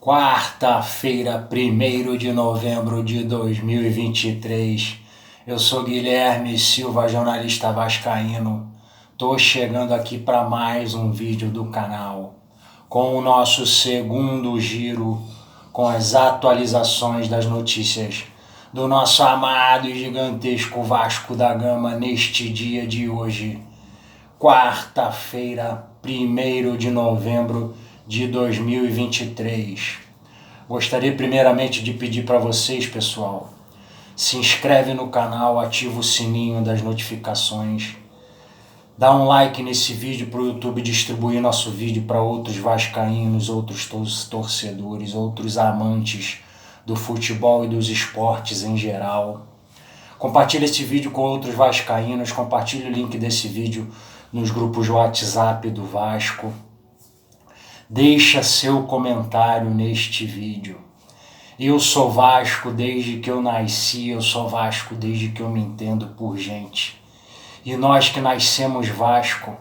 Quarta-feira, 1º de novembro de 2023. Eu sou Guilherme Silva, jornalista vascaíno. Tô chegando aqui para mais um vídeo do canal, com o nosso segundo giro, com as atualizações das notícias do nosso amado e gigantesco Vasco da Gama neste dia de hoje. Quarta-feira, 1º de novembro de 2023. Gostaria primeiramente de pedir para vocês, pessoal, se inscreve no canal, ativa o sininho das notificações, dá um like nesse vídeo para o YouTube distribuir nosso vídeo para outros vascaínos, outros torcedores, outros amantes do futebol e dos esportes em geral. Compartilhe esse vídeo com outros vascaínos, compartilhe o link desse vídeo nos grupos de WhatsApp do Vasco. Deixa seu comentário neste vídeo. Eu sou Vasco desde que eu nasci, eu sou Vasco desde que eu me entendo por gente. E nós que nascemos Vasco,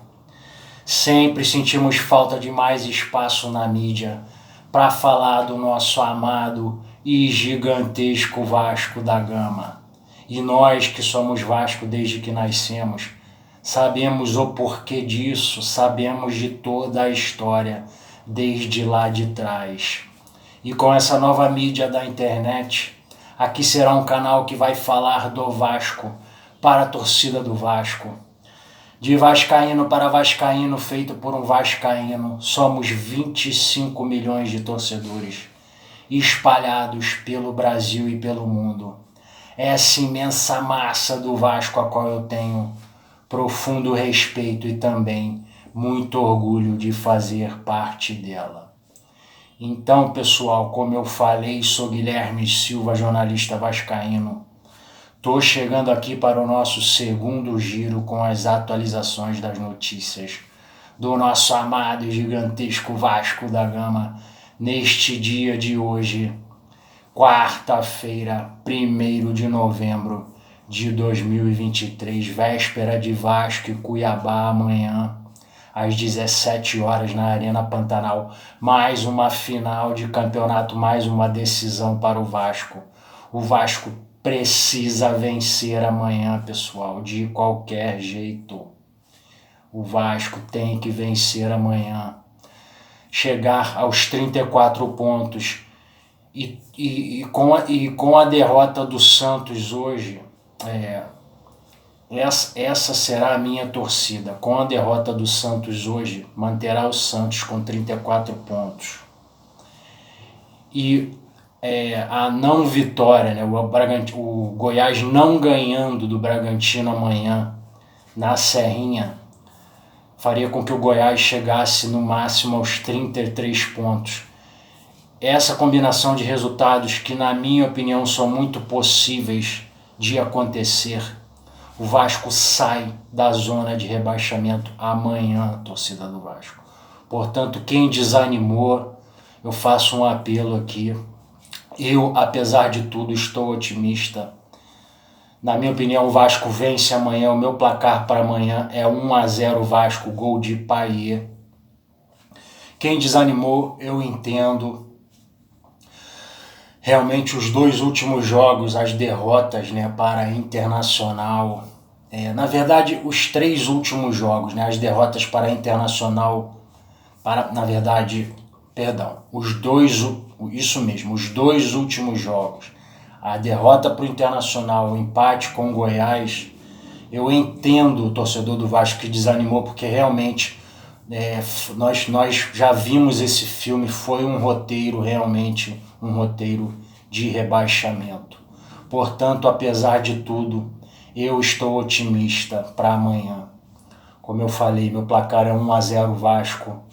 sempre sentimos falta de mais espaço na mídia para falar do nosso amado e gigantesco Vasco da Gama. E nós que somos Vasco desde que nascemos, sabemos o porquê disso, sabemos de toda a história desde lá de trás. E com essa nova mídia da internet, aqui será um canal que vai falar do Vasco para a torcida do Vasco. De vascaíno para vascaíno, feito por um vascaíno, somos 25 milhões de torcedores espalhados pelo Brasil e pelo mundo. Essa imensa massa do Vasco a qual eu tenho profundo respeito e também muito orgulho de fazer parte dela. Então, pessoal, como eu falei, sou Guilherme Silva, jornalista vascaíno. Tô chegando aqui para o nosso segundo giro com as atualizações das notícias do nosso amado e gigantesco Vasco da Gama neste dia de hoje, quarta-feira, 1º de novembro de 2023, véspera de Vasco e Cuiabá amanhã, às 17 horas na Arena Pantanal. Mais uma final de campeonato, mais uma decisão para o Vasco. O Vasco precisa vencer amanhã, pessoal, de qualquer jeito. O Vasco tem que vencer amanhã. Chegar aos 34 pontos e com a derrota do Santos hoje, essa será a minha torcida. Com a derrota do Santos hoje, manterá o Santos com 34 pontos. E a não vitória, né, o Goiás não ganhando do Bragantino amanhã na Serrinha, faria com que o Goiás chegasse no máximo aos 33 pontos. Essa combinação de resultados que, na minha opinião, são muito possíveis de acontecer, o Vasco sai da zona de rebaixamento amanhã, torcida do Vasco. Portanto, quem desanimou, eu faço um apelo aqui. Eu, apesar de tudo, estou otimista. Na minha opinião, o Vasco vence amanhã. O meu placar para amanhã é 1-0 Vasco, gol de Payet. Quem desanimou, eu entendo. Realmente os dois últimos jogos, as derrotas, né, para Internacional, na verdade os três últimos jogos, né, as derrotas para Internacional, os dois últimos jogos, a derrota para o Internacional, o empate com o Goiás, eu entendo o torcedor do Vasco que desanimou, porque realmente nós já vimos esse filme, foi um roteiro realmente, um roteiro de rebaixamento. Portanto, apesar de tudo, eu estou otimista para amanhã. Como eu falei, meu placar é 1-0 Vasco,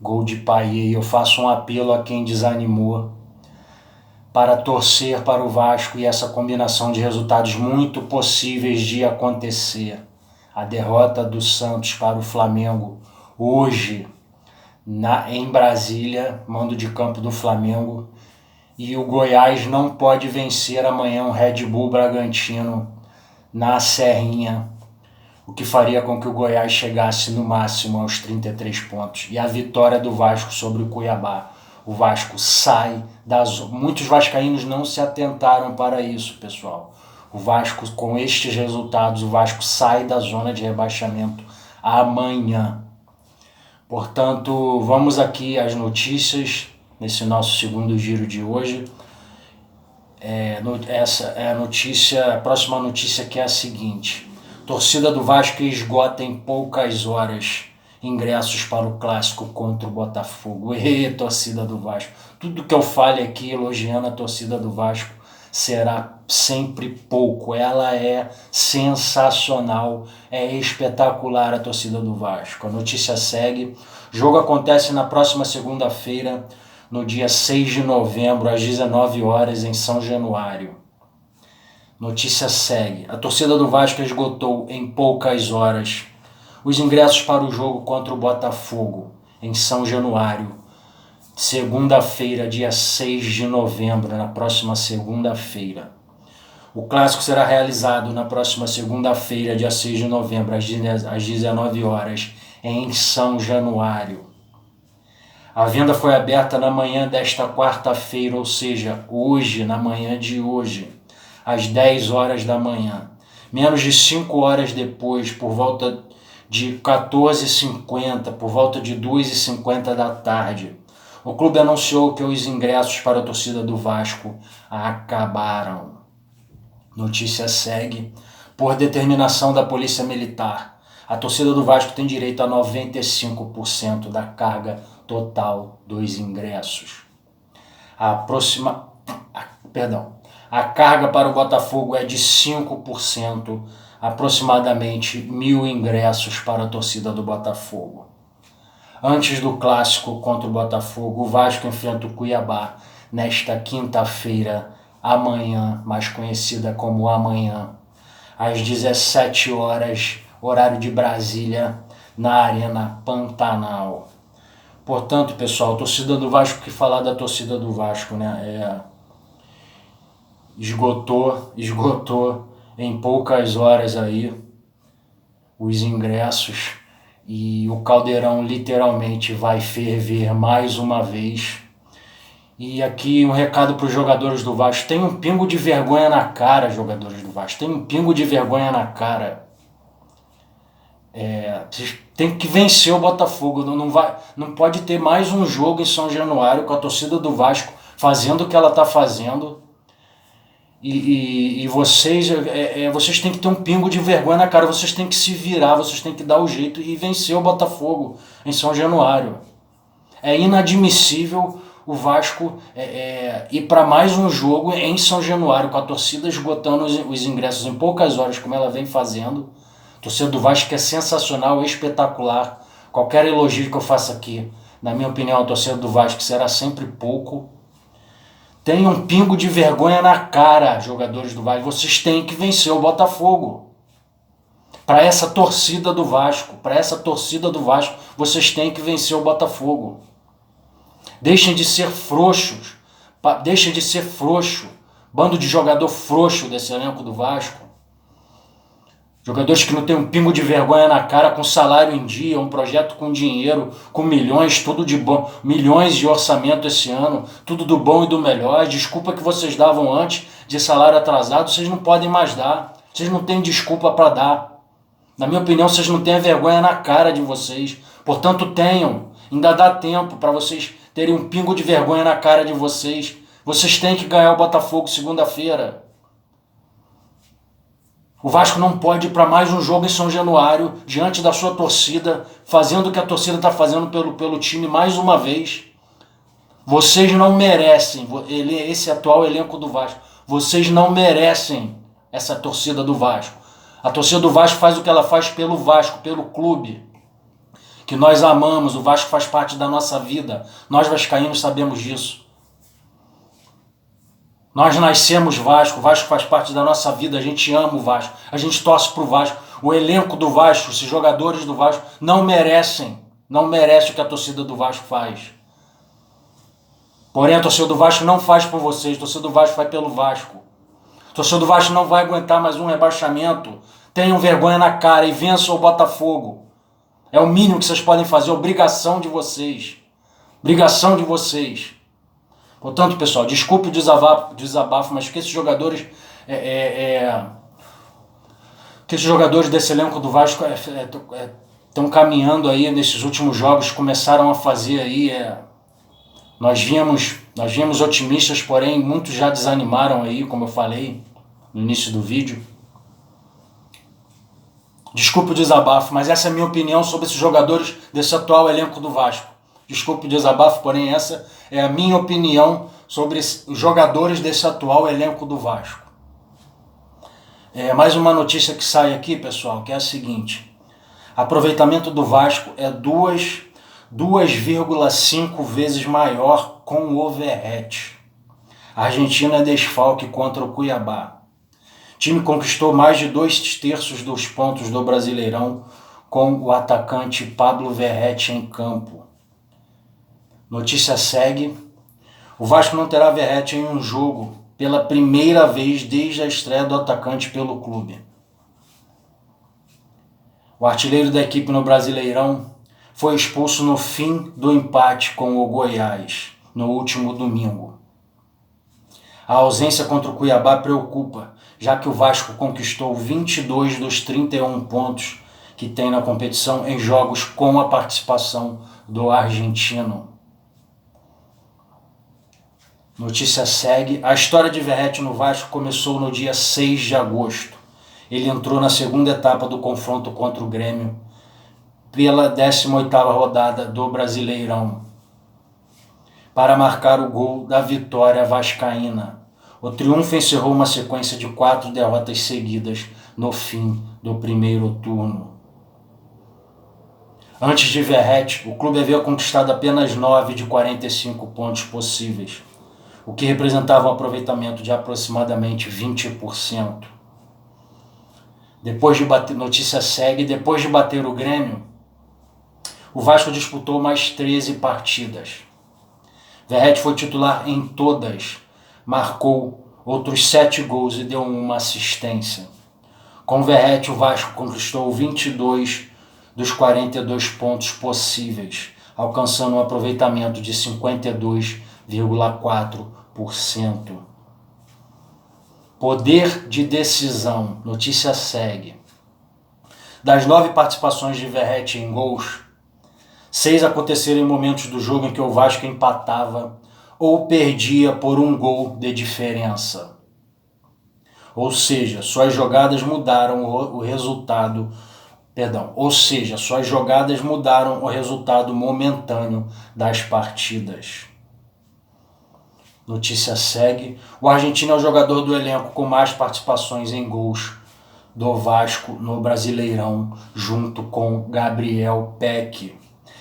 gol de Payet. Eu faço um apelo a quem desanimou para torcer para o Vasco e essa combinação de resultados muito possíveis de acontecer. A derrota do Santos para o Flamengo hoje em Brasília, mando de campo do Flamengo, e o Goiás não pode vencer amanhã o Red Bull Bragantino na Serrinha, o que faria com que o Goiás chegasse no máximo aos 33 pontos. E a vitória do Vasco sobre o Cuiabá. O Vasco sai da zona. Muitos vascaínos não se atentaram para isso, pessoal. O Vasco, com estes resultados, o Vasco sai da zona de rebaixamento amanhã. Portanto, vamos aqui às notícias, nesse nosso segundo giro de hoje. Essa é a próxima notícia, que é a seguinte: torcida do Vasco esgota em poucas horas ingressos para o clássico contra o Botafogo. Torcida do Vasco. Tudo que eu fale aqui elogiando a torcida do Vasco será sempre pouco. Ela é sensacional, é espetacular a torcida do Vasco. A notícia segue. O jogo acontece na próxima segunda-feira, no dia 6 de novembro, às 19 horas, em São Januário. Notícia segue. A torcida do Vasco esgotou em poucas horas os ingressos para o jogo contra o Botafogo, em São Januário, segunda-feira, dia 6 de novembro, na próxima segunda-feira. O clássico será realizado na próxima segunda-feira, dia 6 de novembro, às 19 horas, em São Januário. A venda foi aberta na manhã desta quarta-feira, ou seja, hoje, na manhã de hoje, às 10 horas da manhã. Menos de 5 horas depois, por volta de 14h50, por volta de 2h50 da tarde, o clube anunciou que os ingressos para a torcida do Vasco acabaram. Notícia segue. Por determinação da Polícia Militar, a torcida do Vasco tem direito a 95% da carga total dos ingressos. A carga para o Botafogo é de 5%, aproximadamente 1.000 ingressos para a torcida do Botafogo. Antes do clássico contra o Botafogo, o Vasco enfrenta o Cuiabá nesta quinta-feira, amanhã, mais conhecida como amanhã, às 17 horas, horário de Brasília, na Arena Pantanal. Portanto, pessoal, torcida do Vasco, que falar da torcida do Vasco, né? Esgotou em poucas horas aí os ingressos, e o caldeirão literalmente vai ferver mais uma vez. E aqui um recado para os jogadores do Vasco: tem um pingo de vergonha na cara, jogadores do Vasco, tem um pingo de vergonha na cara. Vocês têm que vencer o Botafogo. Não pode ter mais um jogo em São Januário com a torcida do Vasco fazendo o que ela está fazendo. E vocês têm que ter um pingo de vergonha na cara, vocês têm que se virar, vocês têm que dar o jeito e vencer o Botafogo em São Januário. É inadmissível o Vasco ir para mais um jogo em São Januário, com a torcida esgotando os ingressos em poucas horas, como ela vem fazendo. A torcida do Vasco é sensacional, espetacular. Qualquer elogio que eu faça aqui, na minha opinião, a torcida do Vasco será sempre pouco. Tem um pingo de vergonha na cara, jogadores do Vasco. Vocês têm que vencer o Botafogo. Para essa torcida do Vasco, vocês têm que vencer o Botafogo. Deixem de ser frouxos. Deixem de ser frouxo. Bando de jogador frouxo desse elenco do Vasco. Jogadores que não têm um pingo de vergonha na cara, com salário em dia, um projeto com dinheiro, com milhões, tudo de bom, milhões de orçamento esse ano, tudo do bom e do melhor. Desculpa que vocês davam antes de salário atrasado, vocês não podem mais dar. Vocês não têm desculpa para dar. Na minha opinião, vocês não têm a vergonha na cara de vocês. Portanto, tenham. Ainda dá tempo para vocês terem um pingo de vergonha na cara de vocês. Vocês têm que ganhar o Botafogo segunda-feira. O Vasco não pode ir para mais um jogo em São Januário, diante da sua torcida, fazendo o que a torcida está fazendo pelo time mais uma vez. Vocês não merecem, esse atual elenco do Vasco, vocês não merecem essa torcida do Vasco. A torcida do Vasco faz o que ela faz pelo Vasco, pelo clube, que nós amamos. O Vasco faz parte da nossa vida. Nós vascaínos sabemos disso. Nós nascemos Vasco, o Vasco faz parte da nossa vida, a gente ama o Vasco, a gente torce pro Vasco. O elenco do Vasco, os jogadores do Vasco não merecem o que a torcida do Vasco faz. Porém, a torcida do Vasco não faz por vocês, a torcida do Vasco faz pelo Vasco. A torcida do Vasco não vai aguentar mais um rebaixamento. Tenham vergonha na cara e vençam o Botafogo. É o mínimo que vocês podem fazer, obrigação de vocês. Obrigação de vocês. Portanto, pessoal, desculpe o desabafo, mas que esses jogadores desse elenco do Vasco estão caminhando aí nesses últimos jogos, começaram a fazer aí. Nós vínhamos otimistas, porém muitos já desanimaram aí, como eu falei no início do vídeo. Desculpe o desabafo, mas essa é a minha opinião sobre esses jogadores desse atual elenco do Vasco. Desculpe o desabafo, porém essa é a minha opinião sobre os jogadores desse atual elenco do Vasco. Mais uma notícia que sai aqui, pessoal, que é a seguinte: aproveitamento do Vasco é 2,5 vezes maior com o overhatch. A Argentina é desfalque contra o Cuiabá. O time conquistou mais de 2/3 dos pontos do Brasileirão com o atacante Pablo Verratti em campo. Notícia segue: o Vasco não terá Verratti em um jogo pela primeira vez desde a estreia do atacante pelo clube. O artilheiro da equipe no Brasileirão foi expulso no fim do empate com o Goiás, no último domingo. A ausência contra o Cuiabá preocupa, já que o Vasco conquistou 22 dos 31 pontos que tem na competição em jogos com a participação do argentino. Notícia segue: a história de Verratti no Vasco começou no dia 6 de agosto. Ele entrou na segunda etapa do confronto contra o Grêmio pela 18ª rodada do Brasileirão para marcar o gol da vitória vascaína. O triunfo encerrou uma sequência de 4 derrotas seguidas no fim do primeiro turno. Antes de Verratti, o clube havia conquistado apenas 9 de 45 pontos possíveis, o que representava um aproveitamento de aproximadamente 20%. Notícia segue: depois de bater o Grêmio, o Vasco disputou mais 13 partidas. Verratti foi titular em todas, marcou outros 7 gols e deu uma assistência. Com Verratti, o Vasco conquistou 22 dos 42 pontos possíveis, alcançando um aproveitamento de 52,4%. Poder de decisão. Notícia segue: das 9 participações de Verratti em gols, 6 aconteceram em momentos do jogo em que o Vasco empatava ou perdia por um gol de diferença. Ou seja, suas jogadas mudaram o resultado momentâneo das partidas. Notícia segue: o argentino é o jogador do elenco com mais participações em gols do Vasco no Brasileirão, junto com Gabriel Peck,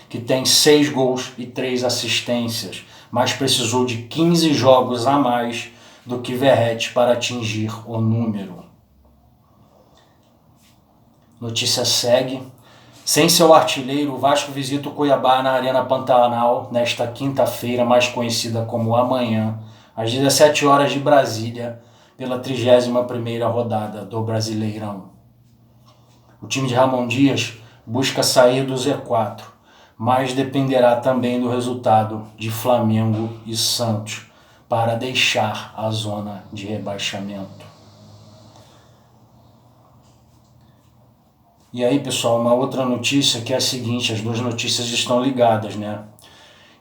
que tem 6 gols e 3 assistências, mas precisou de 15 jogos a mais do que Verratti para atingir o número. Notícia segue: sem seu artilheiro, o Vasco visita o Cuiabá na Arena Pantanal nesta quinta-feira, mais conhecida como amanhã, às 17 horas de Brasília, pela 31ª rodada do Brasileirão. O time de Ramon Dias busca sair do Z4, mas dependerá também do resultado de Flamengo e Santos para deixar a zona de rebaixamento. E aí, pessoal, uma outra notícia que é a seguinte: as duas notícias estão ligadas, né?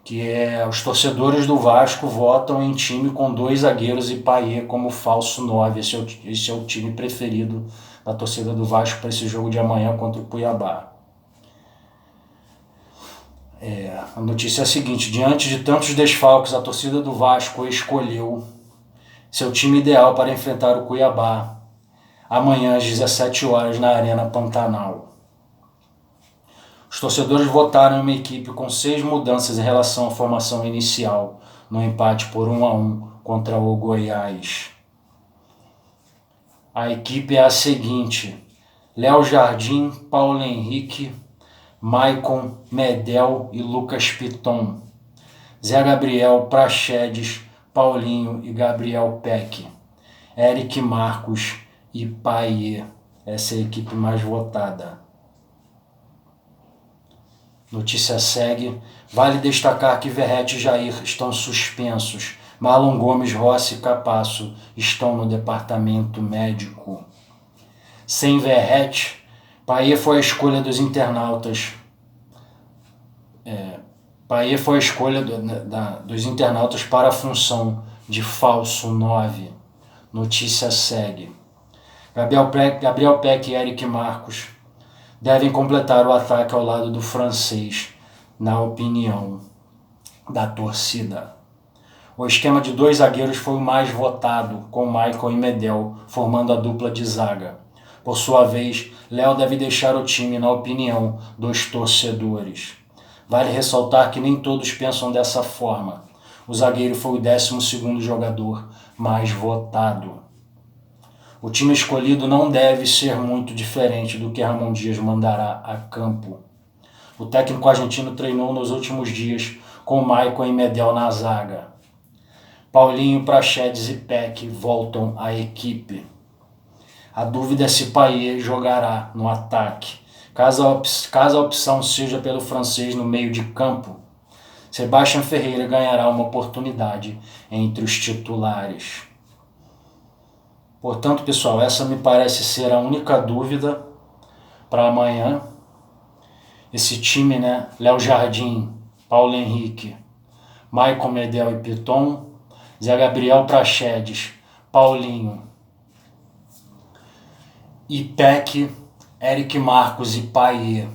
Que os torcedores do Vasco votam em time com 2 zagueiros e Payet como falso 9. Esse é o time preferido da torcida do Vasco para esse jogo de amanhã contra o Cuiabá. A notícia é a seguinte: diante de tantos desfalques, a torcida do Vasco escolheu seu time ideal para enfrentar o Cuiabá amanhã às 17 horas na Arena Pantanal. Os torcedores votaram em uma equipe com 6 mudanças em relação à formação inicial, no empate por 1-1 contra o Goiás. A equipe é a seguinte: Léo Jardim, Paulo Henrique, Maicon, Medel e Lucas Piton, Zé Gabriel, Praxedes, Paulinho e Gabriel Peck, Eric Marcos e Payet. Essa é a equipe mais votada. Notícia segue: vale destacar que Verratti e Jair estão suspensos, Marlon Gomes, Rossi e Capasso estão no departamento médico. Sem Verrete, Payet foi a escolha dos internautas. Payet foi a escolha dos internautas para a função de falso 9. Notícia segue. Gabriel Peck e Eric Marcos devem completar o ataque ao lado do francês, na opinião da torcida. O esquema de 2 zagueiros foi o mais votado, com Michael e Medel formando a dupla de zaga. Por sua vez, Léo deve deixar o time, na opinião dos torcedores. Vale ressaltar que nem todos pensam dessa forma. O zagueiro foi o 12º jogador mais votado. O time escolhido não deve ser muito diferente do que Ramon Dias mandará a campo. O técnico argentino treinou nos últimos dias com Michael e Medel na zaga. Paulinho, Praxedes e Peck voltam à equipe. A dúvida é se Payet jogará no ataque. Caso a opção seja pelo francês no meio de campo, Sebastião Ferreira ganhará uma oportunidade entre os titulares. Portanto, pessoal, essa me parece ser a única dúvida para amanhã. Esse time, né? Léo Jardim, Paulo Henrique, Michael, Medel e Piton, Zé Gabriel, Praxedes, Paulinho e Peck, Eric Marcos e Payet.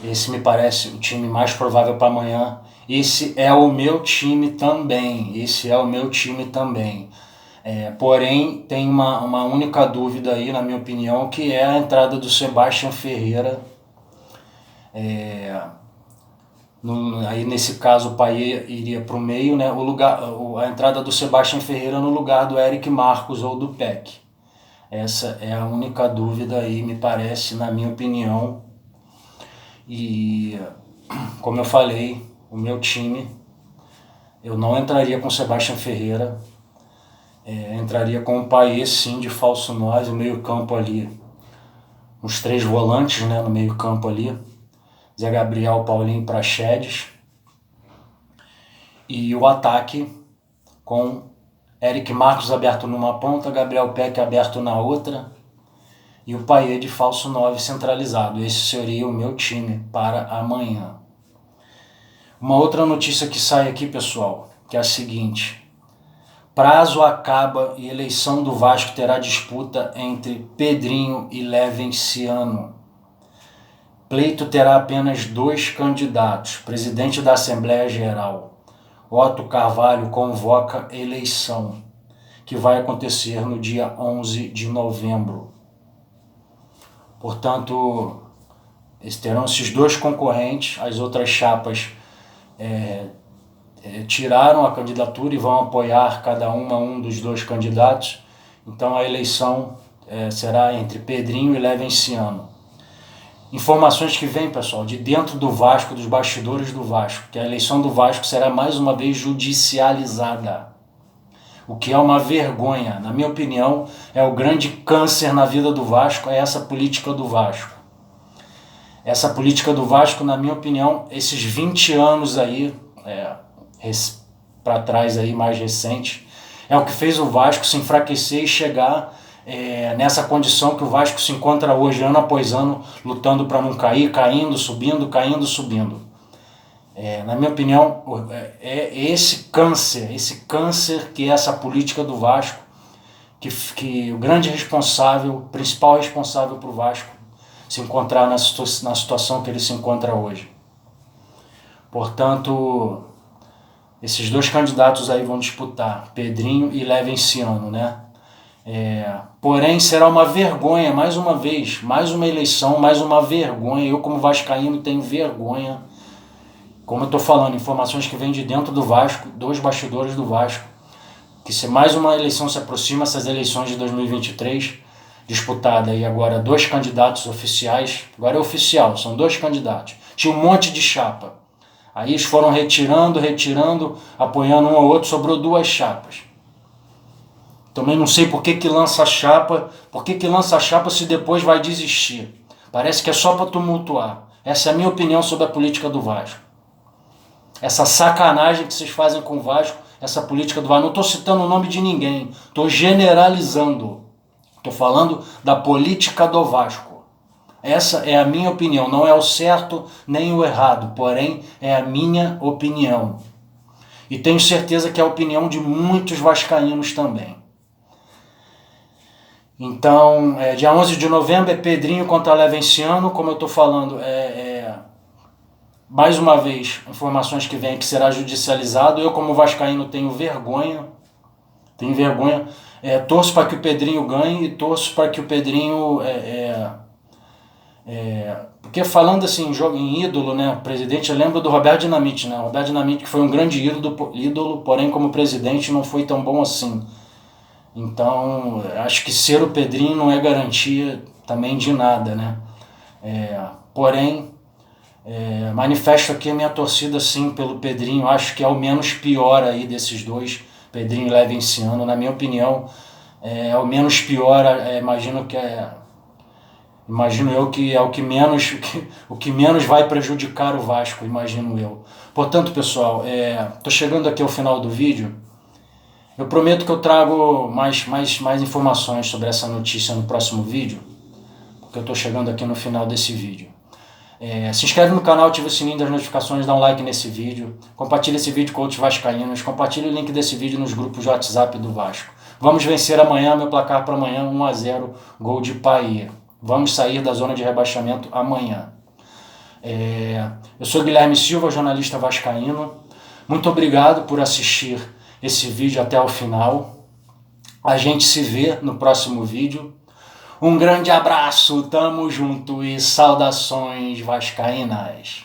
Esse me parece o time mais provável para amanhã. Esse é o meu time também. Porém, tem uma única dúvida aí, na minha opinião, que é a entrada do Sebastião Ferreira. Aí nesse caso o Payet iria para o meio, né? A entrada do Sebastião Ferreira no lugar do Eric Marcos ou do Peck. Essa é a única dúvida aí, me parece, na minha opinião. E, como eu falei, o meu time, eu não entraria com o Sebastião Ferreira. Entraria com o Payet, sim, de falso 9, o meio campo ali. Os 3 volantes, né, no meio campo ali. Zé Gabriel, Paulinho e Praxedes. E o ataque com Eric Marcos aberto numa ponta, Gabriel Peck aberto na outra e o Payet de falso 9 centralizado. Esse seria o meu time para amanhã. Uma outra notícia que sai aqui, pessoal, que é a seguinte: prazo acaba e eleição do Vasco terá disputa entre Pedrinho e Levenciano. Pleito terá apenas 2 candidatos. Presidente da Assembleia Geral, Otto Carvalho, convoca eleição, que vai acontecer no dia 11 de novembro. Portanto, terão esses 2 concorrentes. As outras chapas tiraram a candidatura e vão apoiar cada um dos 2 candidatos. Então a eleição será entre Pedrinho e Levenciano. Informações que vêm, pessoal, de dentro do Vasco, dos bastidores do Vasco, que a eleição do Vasco será mais uma vez judicializada. O que é uma vergonha. Na minha opinião, é o grande câncer na vida do Vasco, é essa política do Vasco. Essa política do Vasco, na minha opinião, esses 20 anos aí, para trás aí, mais recente, é o que fez o Vasco se enfraquecer e chegar nessa condição que o Vasco se encontra hoje, ano após ano, lutando para não cair, caindo, subindo, caindo, subindo. Na minha opinião, é esse câncer que é essa política do Vasco, que o grande responsável, o principal responsável para o Vasco se encontrar na situação que ele se encontra hoje. Portanto, esses 2 candidatos aí vão disputar, Pedrinho e Levenciano, né? Porém, será uma vergonha, mais uma vez, mais uma eleição, mais uma vergonha. Eu, como vascaíno, tenho vergonha. Como eu estou falando, informações que vêm de dentro do Vasco, 2 bastidores do Vasco, que se mais uma eleição se aproxima, essas eleições de 2023, disputada aí agora 2 candidatos oficiais, agora é oficial, são 2 candidatos. Tinha um monte de chapa. Aí eles foram retirando, apoiando um ao outro, sobrou 2 chapas. Também não sei por que lança chapa, se depois vai desistir. Parece que é só para tumultuar. Essa é a minha opinião sobre a política do Vasco. essa sacanagem que vocês fazem com o Vasco, essa política do Vasco. Não estou citando o nome de ninguém, estou generalizando. Estou falando da política do Vasco. Essa é a minha opinião, não é o certo nem o errado, porém é a minha opinião. E tenho certeza que é a opinião de muitos vascaínos também. Então, dia 11 de novembro é Pedrinho contra Levenciano, como eu estou falando, mais uma vez, informações que vêm que será judicializado. Eu, como vascaíno, tenho vergonha, torço para que o Pedrinho ganhe e torço para que o Pedrinho... porque falando assim, em ídolo, né, presidente, eu lembro do Roberto Dinamite, né, Roberto Dinamite que foi um grande ídolo, porém como presidente não foi tão bom assim. Então, acho que ser o Pedrinho não é garantia também de nada, né? Porém, manifesto aqui a minha torcida sim pelo Pedrinho, acho que é o menos pior aí desses dois, Pedrinho e Levenciano, na minha opinião, é o menos pior, imagino eu que é o que menos vai prejudicar o Vasco, imagino eu. Portanto, pessoal, tô chegando aqui ao final do vídeo. Eu prometo que eu trago mais informações sobre essa notícia no próximo vídeo, porque eu estou chegando aqui no final desse vídeo. Se inscreve no canal, ativa o sininho das notificações, dá um like nesse vídeo, compartilha esse vídeo com outros vascaínos, compartilha o link desse vídeo nos grupos de WhatsApp do Vasco. Vamos vencer amanhã, meu placar para amanhã, 1-0, gol de Paê. Vamos sair da zona de rebaixamento amanhã. Eu sou Guilherme Silva, jornalista vascaíno. Muito obrigado por assistir esse vídeo até o final. A gente se vê no próximo vídeo. Um grande abraço, tamo junto e saudações vascaínas.